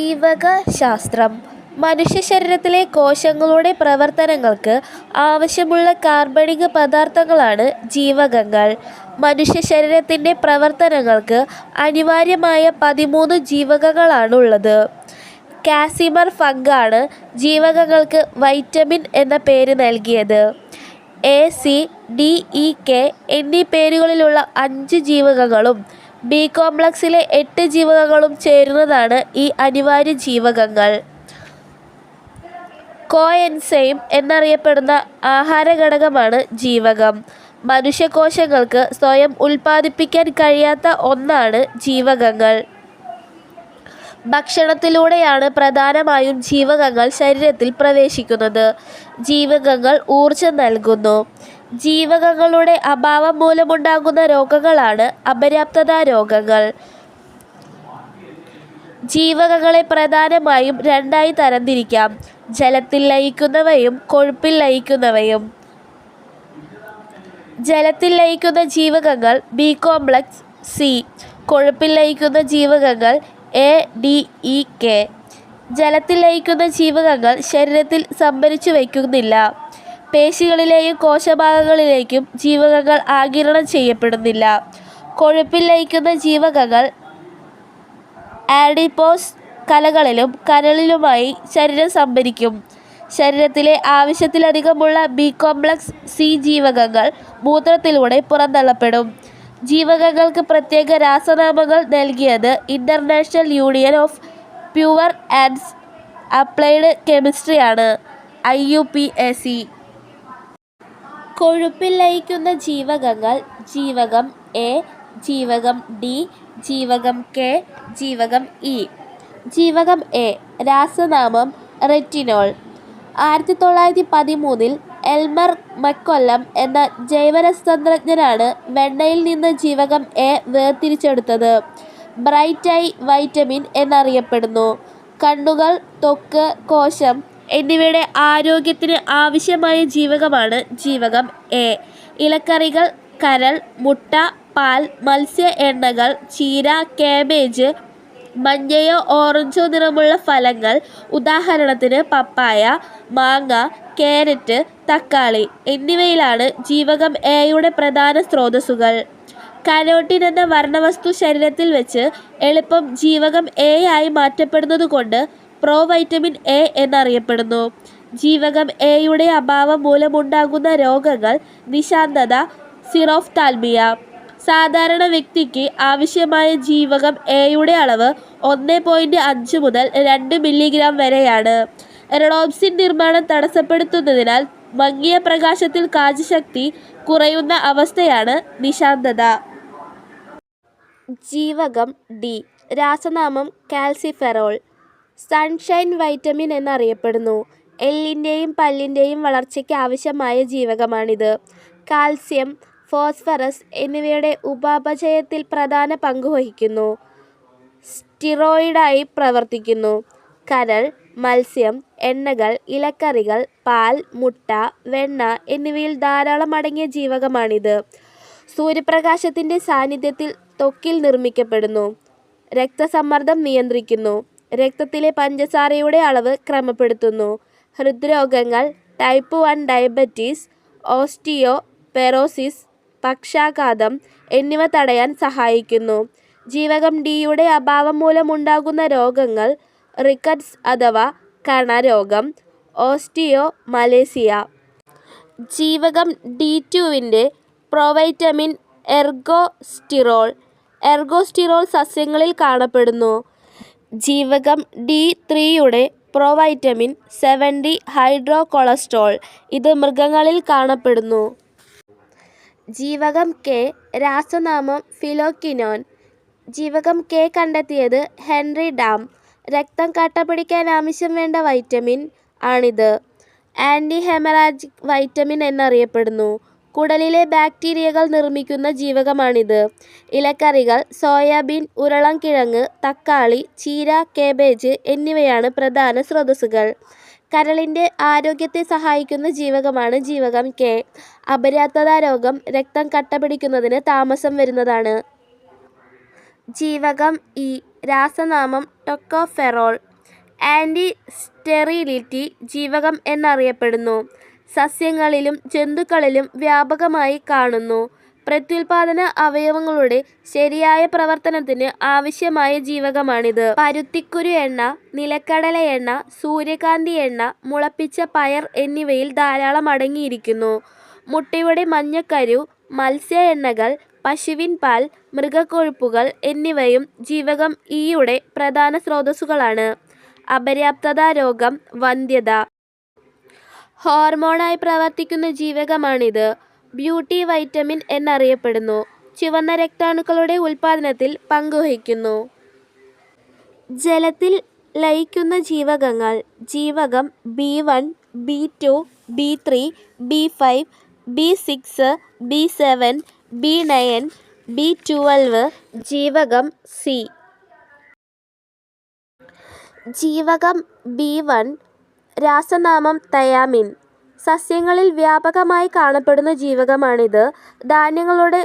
ജീവകശാസ്ത്രം മനുഷ്യ ശരീരത്തിലെ കോശങ്ങളുടെ പ്രവർത്തനങ്ങൾക്ക് ആവശ്യമുള്ള കാർബണിക പദാർത്ഥങ്ങളാണ് ജീവകങ്ങൾ. മനുഷ്യ ശരീരത്തിൻ്റെ പ്രവർത്തനങ്ങൾക്ക് അനിവാര്യമായ 13 ജീവകങ്ങളാണുള്ളത്. കാസിമർ ഫങ്കാണ് ജീവകങ്ങൾക്ക് വൈറ്റമിൻ എന്ന പേര് നൽകിയത്. A, C, D, E, K എന്നീ പേരുകളിലുള്ള 5 ജീവകങ്ങളും ബി കോംപ്ലക്സിലെ 8 ജീവകങ്ങളും ചേരുന്നതാണ് ഈ അനിവാര്യ ജീവകങ്ങൾ. കോഎൻസൈം എന്നറിയപ്പെടുന്ന ആഹാരഘടകമാണ് ജീവകം. മനുഷ്യകോശങ്ങൾക്ക് സ്വയം ഉൽപ്പാദിപ്പിക്കാൻ കഴിയാത്ത ഒന്നാണ് ജീവകങ്ങൾ. ഭക്ഷണത്തിലൂടെയാണ് പ്രധാനമായും ജീവകങ്ങൾ ശരീരത്തിൽ പ്രവേശിക്കുന്നത്. ജീവകങ്ങൾ ഊർജം നൽകുന്നു. ജീവകങ്ങളുടെ അഭാവം മൂലമുണ്ടാകുന്ന രോഗങ്ങളാണ് അപര്യാപ്തതാ രോഗങ്ങൾ. ജീവകങ്ങളെ പ്രധാനമായും 2ആയി തരംതിരിക്കാം: ജലത്തിൽ ലയിക്കുന്നവയും കൊഴുപ്പിൽ ലയിക്കുന്നവയും. ജലത്തിൽ ലയിക്കുന്ന ജീവകങ്ങൾ ബി കോംപ്ലക്സ്, സി. കൊഴുപ്പിൽ ലയിക്കുന്ന ജീവകങ്ങൾ എ, ഡി, ഇ, കെ. ജലത്തിൽ ലയിക്കുന്ന ജീവകങ്ങൾ ശരീരത്തിൽ സംഭരിച്ചു വയ്ക്കുന്നില്ല. പേശികളിലെയും കോശഭാഗങ്ങളിലേക്കും ജീവകങ്ങൾ ആഗിരണം ചെയ്യപ്പെടുന്നില്ല. കൊഴുപ്പിൽ ലയിക്കുന്ന ജീവകങ്ങൾ ആഡിപ്പോസ് കലകളിലും കരളിലുമായി ശരീരം സംഭരിക്കും. ശരീരത്തിലെ ആവശ്യത്തിലധികമുള്ള ബി കോംപ്ലക്സ്, സി ജീവകങ്ങൾ മൂത്രത്തിലൂടെ പുറന്തള്ളപ്പെടും. ജീവകങ്ങൾക്ക് പ്രത്യേക രാസനാമങ്ങൾ നൽകിയത് international union of pure and applied കെമിസ്ട്രിയാണ്, IUPAC. കൊഴുപ്പിൽ ലയിക്കുന്ന ജീവകങ്ങൾ ജീവകം എ, ജീവകം ഡി, ജീവകം കെ, ജീവകം ഇ. ജീവകം എ രാസനാമം റെറ്റിനോൾ. 1913 എൽമർ മക്കൊല്ലം എന്ന ജൈവരസതന്ത്രജ്ഞനാണ് വെണ്ണയിൽ നിന്ന് ജീവകം എ വേർതിരിച്ചെടുത്തത്. ബ്രൈറ്റ് ഐ വൈറ്റമിൻ എന്നറിയപ്പെടുന്നു. കണ്ണുകൾ, ത്വക്ക്, കോശം എന്നിവയുടെ ആരോഗ്യത്തിന് ആവശ്യമായ ജീവകമാണ് ജീവകം എ. ഇലക്കറികൾ, കരൾ, മുട്ട, പാൽ, മത്സ്യ എണ്ണകൾ, ചീര, കാബേജ്, മഞ്ഞയോ ഓറഞ്ചോ നിറമുള്ള ഫലങ്ങൾ, ഉദാഹരണത്തിന് പപ്പായ, മാങ്ങ, കാരറ്റ്, തക്കാളി എന്നിവയിലാണ് ജീവകം എയുടെ പ്രധാന സ്രോതസ്സുകൾ. കരോട്ടിൻ എന്ന വർണ്ണവസ്തു ശരീരത്തിൽ വെച്ച് എളുപ്പം ജീവകം എ ആയി മാറ്റപ്പെടുന്നതുകൊണ്ട് പ്രോവൈറ്റമിൻ എ എന്നറിയപ്പെടുന്നു. ജീവകം എയുടെ അഭാവം മൂലമുണ്ടാകുന്ന രോഗങ്ങൾ നിശാന്തത, സിറോഫ്താൽമിയ. സാധാരണ വ്യക്തിക്ക് ആവശ്യമായ ജീവകം എയുടെ അളവ് 1.5 മുതൽ 2 മില്ലിഗ്രാം വരെയാണ്. റെഡോപ്സിൻ നിർമ്മാണം തടസ്സപ്പെടുത്തുന്നതിനാൽ മങ്ങിയ പ്രകാശത്തിൽ കാഴ്ചശക്തി കുറയുന്ന അവസ്ഥയാണ് നിശാന്തത. ജീവകം ഡി രാസനാമം കാൽസിഫെറോൾ. സൺഷൈൻ വൈറ്റമിൻ എന്നറിയപ്പെടുന്നു. എല്ലിൻ്റെയും പല്ലിൻ്റെയും വളർച്ചയ്ക്ക് ആവശ്യമായ ജീവകമാണിത്. കാൽസ്യം, ഫോസ്ഫറസ് എന്നിവയുടെ ഉപാപചയത്തിൽ പ്രധാന പങ്കുവഹിക്കുന്നു. സ്റ്റിറോയിഡായി പ്രവർത്തിക്കുന്നു. കരൾ, മത്സ്യം, എണ്ണകൾ, ഇലക്കറികൾ, പാൽ, മുട്ട, വെണ്ണ എന്നിവയിൽ ധാരാളം അടങ്ങിയ ജീവകമാണിത്. സൂര്യപ്രകാശത്തിൻ്റെ സാന്നിധ്യത്തിൽ ത്വക്കിൽ നിർമ്മിക്കപ്പെടുന്നു. രക്തസമ്മർദ്ദം നിയന്ത്രിക്കുന്നു. രക്തത്തിലെ പഞ്ചസാരയുടെ അളവ് ക്രമപ്പെടുത്തുന്നു. ഹൃദ്രോഗങ്ങൾ, ടൈപ്പ് 1 ഡയബറ്റീസ്, ഓസ്റ്റിയോപൊറോസിസ്, പക്ഷാഘാതം എന്നിവ തടയാൻ സഹായിക്കുന്നു. ജീവകം ഡിയുടെ അഭാവം മൂലമുണ്ടാകുന്ന രോഗങ്ങൾ റിക്കറ്റ്സ് അഥവാ കണരോഗം, ഓസ്റ്റിയോമലേസിയ. ജീവകം D2-വിൻ്റെ പ്രോവൈറ്റമിൻ എർഗോസ്റ്റിറോൾ. എർഗോസ്റ്റിറോൾ സസ്യങ്ങളിൽ കാണപ്പെടുന്നു. ജീവകം D3-യുടെ പ്രോവൈറ്റമിൻ 70 ഹൈഡ്രോകൊളസ്ട്രോൾ. ഇത് മൃഗങ്ങളിൽ കാണപ്പെടുന്നു. ജീവകം കെ രാസനാമം ഫിലോക്വിനോൻ. ജീവകം കെ കണ്ടെത്തിയത് ഹെൻറി ഡാം. രക്തം കട്ടപിടിക്കാൻ ആവശ്യം വേണ്ട വൈറ്റമിൻ ആണിത്. ആൻറ്റി ഹെമറാജിക് വൈറ്റമിൻ എന്നറിയപ്പെടുന്നു. കുടലിലെ ബാക്ടീരിയകൾ നിർമ്മിക്കുന്ന ജീവകമാണിത്. ഇലക്കറികൾ, സോയാബീൻ, ഉരുളൻകിഴങ്ങ്, തക്കാളി, ചീര, കാബേജ് എന്നിവയാണ് പ്രധാന സ്രോതസ്സുകൾ. കരളിൻ്റെ ആരോഗ്യത്തെ സഹായിക്കുന്ന ജീവകമാണ് ജീവകം കെ. അപര്യാപ്തതാ രോഗം രക്തം കട്ടപിടിക്കുന്നതിന് താമസം വരുന്നതാണ്. ജീവകം ഇ രാസനാമം ടൊക്കോഫെറോൾ. ആൻറ്റി സ്റ്റെറിലിറ്റി ജീവകം എന്നറിയപ്പെടുന്നു. സസ്യങ്ങളിലും ജന്തുക്കളിലും വ്യാപകമായി കാണുന്നു. പ്രത്യുൽപാദന അവയവങ്ങളുടെ ശരിയായ പ്രവർത്തനത്തിന് ആവശ്യമായ ജീവകമാണിത്. പരുത്തിക്കുരു എണ്ണ, നിലക്കടല എണ്ണ, സൂര്യകാന്തി എണ്ണ, മുളപ്പിച്ച പയർ എന്നിവയിൽ ധാരാളം അടങ്ങിയിരിക്കുന്നു. മുട്ടയുടെ മഞ്ഞക്കരു, മത്സ്യ എണ്ണകൾ, പശുവിൻ പാൽ, മൃഗക്കൊഴുപ്പുകൾ എന്നിവയും ജീവകം ഇയുടെ പ്രധാന സ്രോതസ്സുകളാണ്. അപര്യാപ്തത രോഗം, വന്ധ്യത. ഹോർമോണായി പ്രവർത്തിക്കുന്ന ജീവകമാണിത്. ബ്യൂട്ടി വൈറ്റമിൻ എന്നറിയപ്പെടുന്നു. ചുവന്ന രക്താണുക്കളുടെ ഉൽപാദനത്തിൽ പങ്കുവഹിക്കുന്നു. ജലത്തിൽ ലയിക്കുന്ന ജീവകങ്ങൾ. ജീവകം B1, B2, B3, B5, B6, B7, B9, B12. ജീവകം സി. ജീവകം B1 രാസനാമം തയാമിൻ. സസ്യങ്ങളിൽ വ്യാപകമായി കാണപ്പെടുന്ന ജീവകമാണിത്. ധാന്യങ്ങളുടെ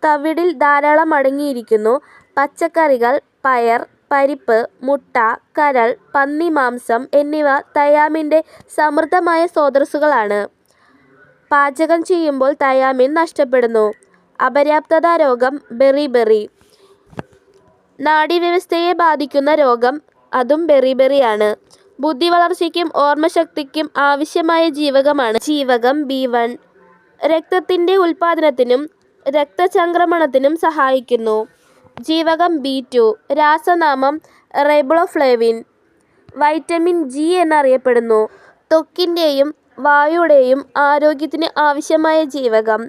തവിടിൽ ധാരാളം അടങ്ങിയിരിക്കുന്നു. പച്ചക്കറികൾ, പയർ, പരിപ്പ്, മുട്ട, കരൾ, പന്നിമാംസം എന്നിവ തയാമിൻ്റെ സമൃദ്ധമായ സ്രോതസ്സുകളാണ്. പാചകം ചെയ്യുമ്പോൾ തയാമിൻ നഷ്ടപ്പെടുന്നു. അപര്യാപ്തത രോഗം, ബെറിബെറി. നാഡീവ്യവസ്ഥയെ ബാധിക്കുന്ന രോഗം, അതും ബെറിബെറിയാണ്. ബുദ്ധിവളർച്ചയ്ക്കും ഓർമ്മശക്തിക്കും ആവശ്യമായ ജീവകമാണ് ജീവകം B1. രക്തത്തിൻ്റെ ഉൽപാദനത്തിനും രക്തചംക്രമണത്തിനും സഹായിക്കുന്നു. ജീവകം B2 രാസനാമം റൈബോഫ്ലേവിൻ. വൈറ്റമിൻ ജി എന്നറിയപ്പെടുന്നു. ത്വക്കിൻ്റെയും വായുടെയും ആരോഗ്യത്തിന് ആവശ്യമായ ജീവകം.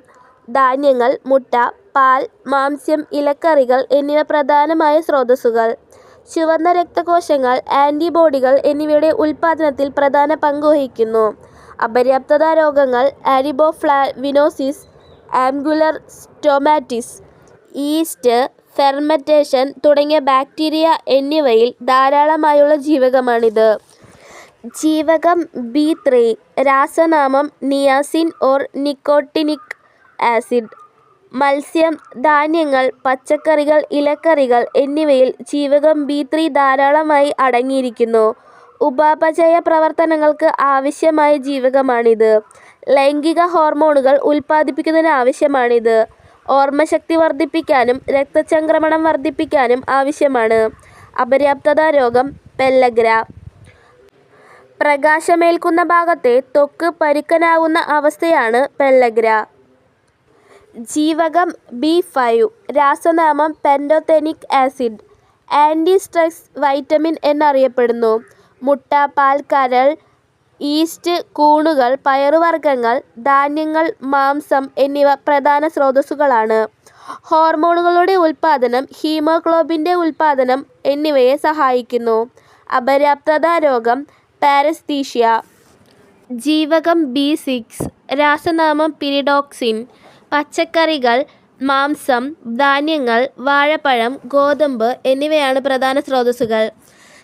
ധാന്യങ്ങൾ, മുട്ട, പാൽ, മാംസ്യം, ഇലക്കറികൾ എന്നിവ പ്രധാനമായ സ്രോതസ്സുകൾ. ചുവന്ന രക്തകോശങ്ങൾ, ആൻറ്റിബോഡികൾ എന്നിവയുടെ ഉൽപാദനത്തിൽ പ്രധാന പങ്കുവഹിക്കുന്നു. അപര്യാപ്തത രോഗങ്ങൾ, ariboflavinosis, angular stomatitis. Yeast, fermentation തുടങ്ങിയ ബാക്ടീരിയ എന്നിവയിൽ ധാരാളമായുള്ള ജീവകമാണിത്. ജീവകം B3 രാസനാമം നിയാസിൻ ഓർ നിക്കോട്ടിനിക് ആസിഡ്. മത്സ്യം, ധാന്യങ്ങൾ, പച്ചക്കറികൾ, ഇലക്കറികൾ എന്നിവയിൽ ജീവകം B3 ധാരാളമായി അടങ്ങിയിരിക്കുന്നു. ഉപാപചയ പ്രവർത്തനങ്ങൾക്ക് ആവശ്യമായ ജീവകമാണിത്. ലൈംഗിക ഹോർമോണുകൾ ഉൽപ്പാദിപ്പിക്കുന്നതിന് ആവശ്യമാണിത്. ഓർമ്മശക്തി വർദ്ധിപ്പിക്കാനും രക്തചംക്രമണം വർദ്ധിപ്പിക്കാനും ആവശ്യമാണ്. അപര്യാപ്തത രോഗം, പെല്ലഗ്ര. പ്രകാശമേൽക്കുന്ന ഭാഗത്തെ ത്വക്ക് പരുക്കനാകുന്ന അവസ്ഥയാണ് പെല്ലഗ്ര. ജീവകം B5 രാസനാമം pantothenic acid. Anti stress vitamin എന്നറിയപ്പെടുന്നു. മുട്ട, പാൽ, കരൾ, ഈസ്റ്റ്, കൂണുകൾ, പയറുവർഗ്ഗങ്ങൾ, ധാന്യങ്ങൾ, മാംസം എന്നിവ പ്രധാന സ്രോതസ്സുകളാണ്. ഹോർമോണുകളുടെ ഉൽപാദനം, ഹീമോഗ്ലോബിൻ്റെ ഉൽപാദനം എന്നിവയെ സഹായിക്കുന്നു. അപര്യാപ്തത രോഗം, പാരസ്തീഷ്യ. ജീവകം B6 രാസനാമം പിരിഡോക്സിൻ. പച്ചക്കറികൾ, മാംസം, ധാന്യങ്ങൾ, വാഴപ്പഴം, ഗോതമ്പ് എന്നിവയാണ് പ്രധാന സ്രോതസ്സുകൾ.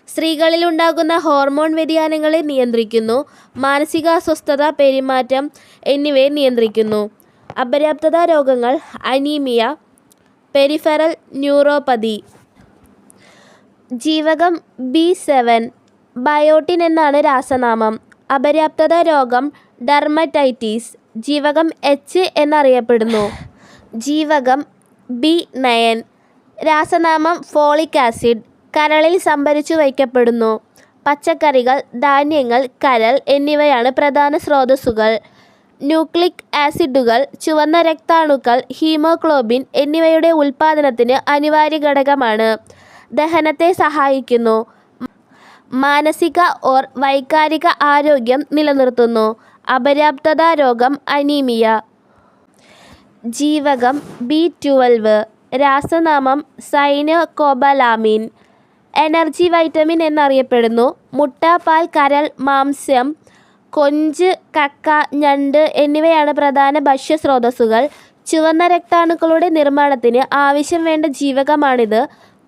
സ്ത്രീകളിലുണ്ടാകുന്ന ഹോർമോൺ വ്യതിയാനങ്ങളെ നിയന്ത്രിക്കുന്നു. മാനസികാസ്വസ്ഥത, പെരുമാറ്റം എന്നിവയെ നിയന്ത്രിക്കുന്നു. അപര്യാപ്തത രോഗങ്ങൾ, അനീമിയ, പെരിഫറൽ ന്യൂറോപ്പതി. ജീവകം B7 ബയോട്ടിൻ എന്നാണ് രാസനാമം. അപര്യാപ്തത രോഗം, ഡെർമറ്റൈറ്റിസ്. ജീവകം H എന്നറിയപ്പെടുന്നു. ജീവകം B9 രാസനാമം ഫോളിക് ആസിഡ്. കരളിൽ സംഭരിച്ചു വയ്ക്കപ്പെടുന്നു. പച്ചക്കറികൾ, ധാന്യങ്ങൾ, കരൾ എന്നിവയാണ് പ്രധാന സ്രോതസ്സുകൾ. ന്യൂക്ലിക് ആസിഡുകൾ, ചുവന്ന രക്താണുക്കൾ, ഹീമോഗ്ലോബിൻ എന്നിവയുടെ ഉൽപാദനത്തിന് അനിവാര്യ ഘടകമാണ്. ദഹനത്തെ സഹായിക്കുന്നു. മാനസിക ഓർ വൈകാരിക ആരോഗ്യം നിലനിർത്തുന്നു. അപര്യാപ്തത രോഗം, അനീമിയ. ജീവകം B12 രാസനാമം സൈനോകോബാലാമിൻ. എനർജി വൈറ്റമിൻ എന്നറിയപ്പെടുന്നു. മുട്ട, പാൽ, കരൾ, മാംസ്യം, കൊഞ്ച്, കക്ക, ഞണ്ട് എന്നിവയാണ് പ്രധാന ഭക്ഷ്യസ്രോതസ്സുകൾ. ചുവന്ന രക്താണുക്കളുടെ നിർമ്മാണത്തിന് ആവശ്യം വേണ്ട ജീവകമാണിത്.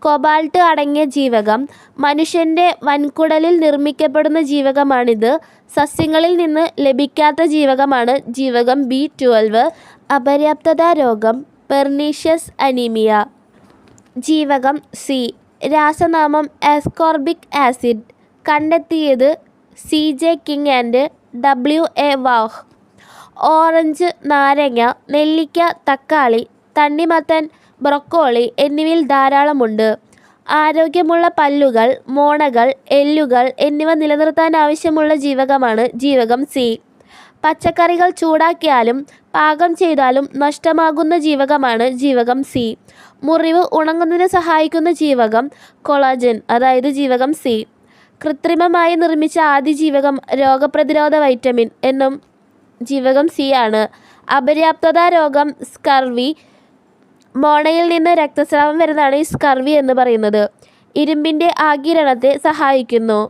കൊബാൾട്ട് അടങ്ങിയ ജീവകം. മനുഷ്യൻ്റെ വൻകുടലിൽ നിർമ്മിക്കപ്പെടുന്ന ജീവകമാണിത്. സസ്യങ്ങളിൽ നിന്ന് ലഭിക്കാത്ത ജീവകമാണ് ജീവകം B12. അപര്യാപ്തത രോഗം, പെർനീഷ്യസ് അനീമിയ. ജീവകം സി രാസനാമം ആസ്കോർബിക് ആസിഡ്. കണ്ടെത്തിയത് CJ King and WA Waugh. Orange, നാരങ്ങ, നെല്ലിക്ക, തക്കാളി, തണ്ണിമത്തൻ, ബ്രൊക്കോളി എന്നിവയിൽ ധാരാളമുണ്ട്. ആരോഗ്യമുള്ള പല്ലുകൾ, മോണകൾ, എല്ലുകൾ എന്നിവ നിലനിർത്താൻ ആവശ്യമുള്ള ജീവകമാണ് ജീവകം C. പച്ചക്കറികൾ ചൂടാക്കിയാലും പാകം ചെയ്താലും നഷ്ടമാകുന്ന ജീവകമാണ് ജീവകം C. മുറിവ് ഉണങ്ങുന്നതിന് സഹായിക്കുന്ന ജീവകം കൊളാജൻ, അതായത് ജീവകം C. കൃത്രിമമായി നിർമ്മിച്ച ആദ്യ ജീവകം രോഗപ്രതിരോധ വൈറ്റമിൻ എന്നും ജീവകം C ആണ്. അപര്യാപ്തത രോഗം സ്കർവി. മോണയിൽ നിന്ന് രക്തസ്രാവം വരുന്നതാണ് ഈ സ്കർവി എന്ന് പറയുന്നത്. ഇരുമ്പിൻ്റെ ആഗിരണത്തെ സഹായിക്കുന്നു.